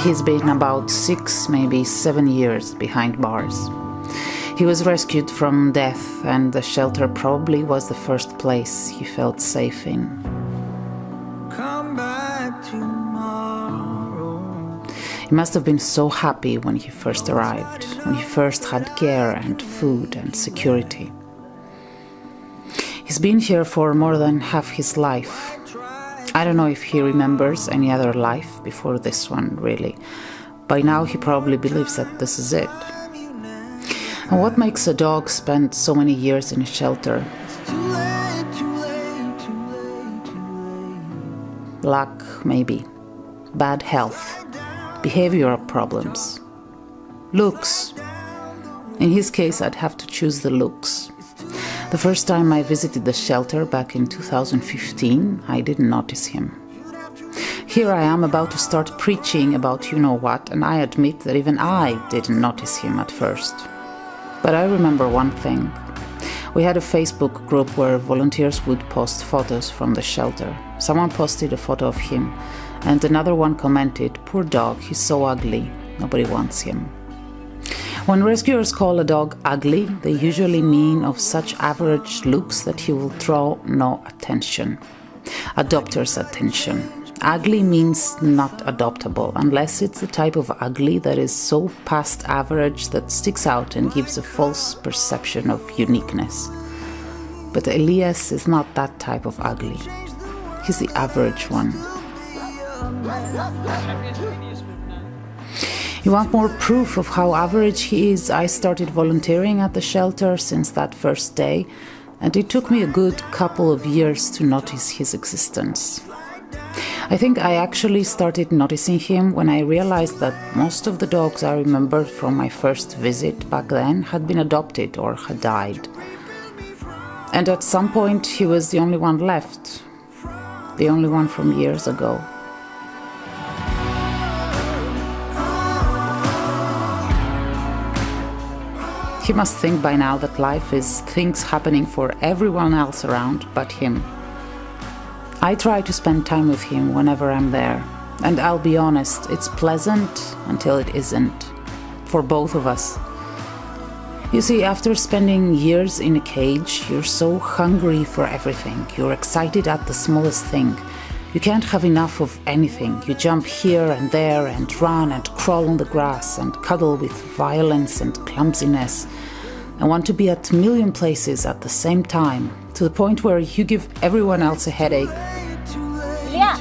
He's been about 6, maybe 7 years behind bars. He was rescued from death, and the shelter probably was the first place he felt safe in. Come back tomorrow. He must have been so happy when he first arrived, when he first had care and food and security. He's been here for more than half his life. I don't know if he remembers any other life before this one, really. By now he probably believes that this is it. And what makes a dog spend so many years in a shelter? Luck, maybe. Bad health. Behavioral problems. Looks. In his case, I'd have to choose the looks. The first time I visited the shelter back in 2015, I didn't notice him. Here I am about to start preaching about you-know-what, and I admit that even I didn't notice him at first. But I remember one thing. We had a Facebook group where volunteers would post photos from the shelter. Someone posted a photo of him, and another one commented, "Poor dog, he's so ugly, nobody wants him." When rescuers call a dog ugly, they usually mean of such average looks that he will draw no attention. Adopters' attention. Ugly means not adoptable, unless it's the type of ugly that is so past average that sticks out and gives a false perception of uniqueness. But Elias is not that type of ugly. He's the average one. You want more proof of how average he is? I started volunteering at the shelter since that first day, and it took me a good couple of years to notice his existence. I think I actually started noticing him when I realized that most of the dogs I remembered from my first visit back then had been adopted or had died. And at some point he was the only one left, the only one from years ago. He must think by now that life is things happening for everyone else around but him. I try to spend time with him whenever I'm there, and I'll be honest, it's pleasant until it isn't, for both of us. You see, after spending years in a cage, you're so hungry for everything, you're excited at the smallest thing. You can't have enough of anything. You jump here and there and run and crawl on the grass and cuddle with violence and clumsiness and want to be at a million places at the same time, to the point where you give everyone else a headache. Yeah.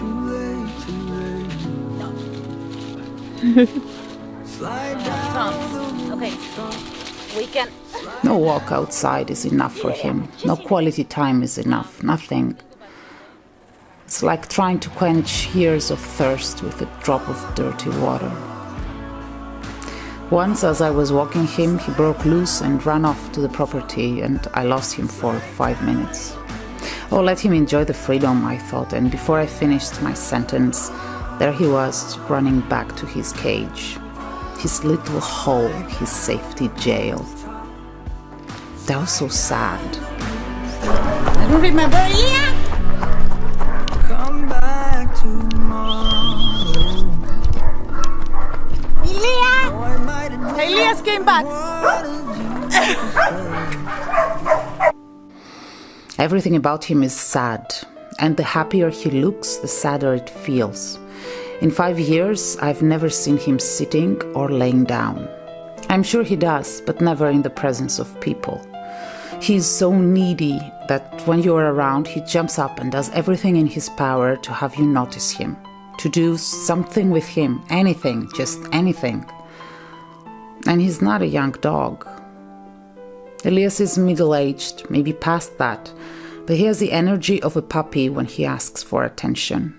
Okay. We can. No walk outside is enough for him. No quality time is enough. Nothing. It's like trying to quench years of thirst with a drop of dirty water. Once, as I was walking him, he broke loose and ran off to the property, and I lost him for 5 minutes. Oh, let him enjoy the freedom, I thought, and before I finished my sentence, there he was, running back to his cage. His little hole, his safety jail. That was so sad. I don't remember. Yeah. Come back tomorrow. Elias came back. Everything about him is sad, and the happier he looks, the sadder it feels. In 5 years, I've never seen him sitting or laying down. I'm sure he does, but never in the presence of people. He's so needy that when you're around, he jumps up and does everything in his power to have you notice him, to do something with him, anything, just anything. And he's not a young dog. Elias is middle-aged, maybe past that, but he has the energy of a puppy when he asks for attention.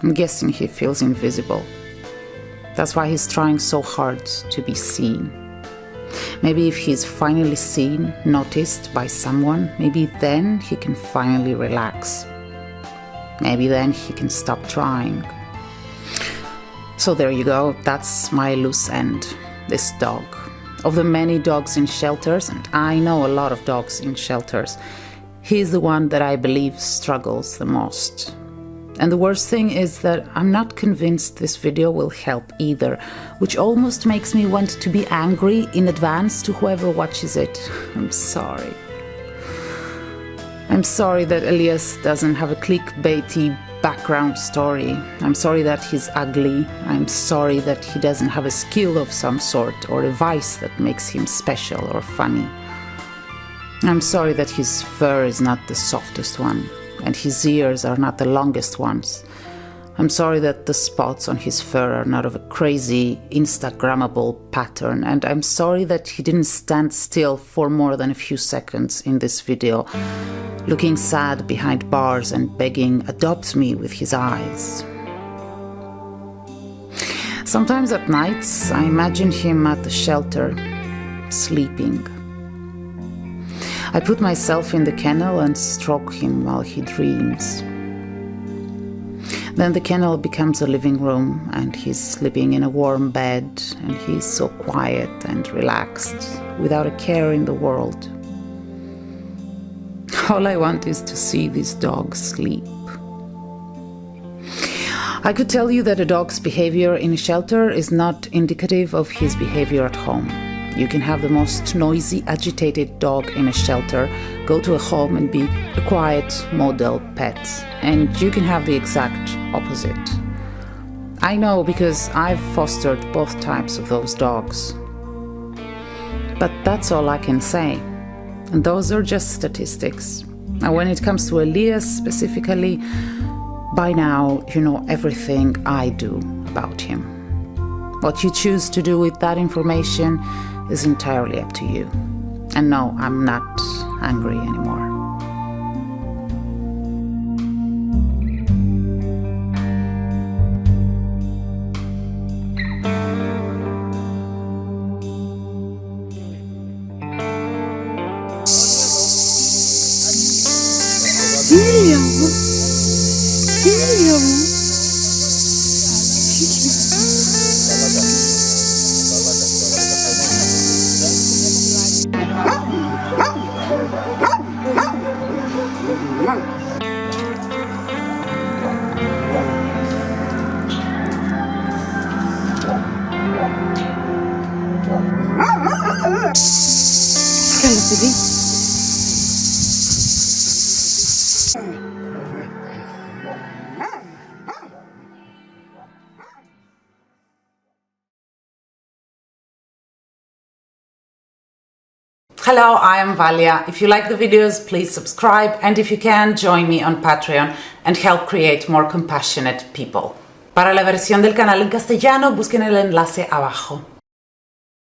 I'm guessing he feels invisible. That's why he's trying so hard to be seen. Maybe if he's finally seen, noticed by someone, maybe then he can finally relax. Maybe then he can stop trying. So there you go, that's my loose end, this dog. Of the many dogs in shelters, and I know a lot of dogs in shelters, he's the one that I believe struggles the most. And the worst thing is that I'm not convinced this video will help either, which almost makes me want to be angry in advance to whoever watches it. I'm sorry. I'm sorry that Elias doesn't have a clickbaity background story. I'm sorry that he's ugly. I'm sorry that he doesn't have a skill of some sort or a vice that makes him special or funny. I'm sorry that his fur is not the softest one and his ears are not the longest ones. I'm sorry that the spots on his fur are not of a crazy, Instagrammable pattern, and I'm sorry that he didn't stand still for more than a few seconds in this video, looking sad behind bars and begging, "Adopt me," with his eyes. Sometimes at nights I imagine him at the shelter, sleeping. I put myself in the kennel and stroke him while he dreams. Then the kennel becomes a living room and he's sleeping in a warm bed and he's so quiet and relaxed, without a care in the world. All I want is to see this dog sleep. I could tell you that a dog's behavior in a shelter is not indicative of his behavior at home. You can have the most noisy, agitated dog in a shelter, go to a home and be a quiet model pet, and you can have the exact opposite. I know because I've fostered both types of those dogs. But that's all I can say. And those are just statistics. Now, when it comes to Elias specifically, by now you know everything I do about him. What you choose to do with that information is entirely up to you. And no, I'm not angry anymore. Hello, I am Valia. If you like the videos, please subscribe, and if you can, join me on Patreon and help create more compassionate people. Para la versión del canal en castellano, busquen el enlace abajo.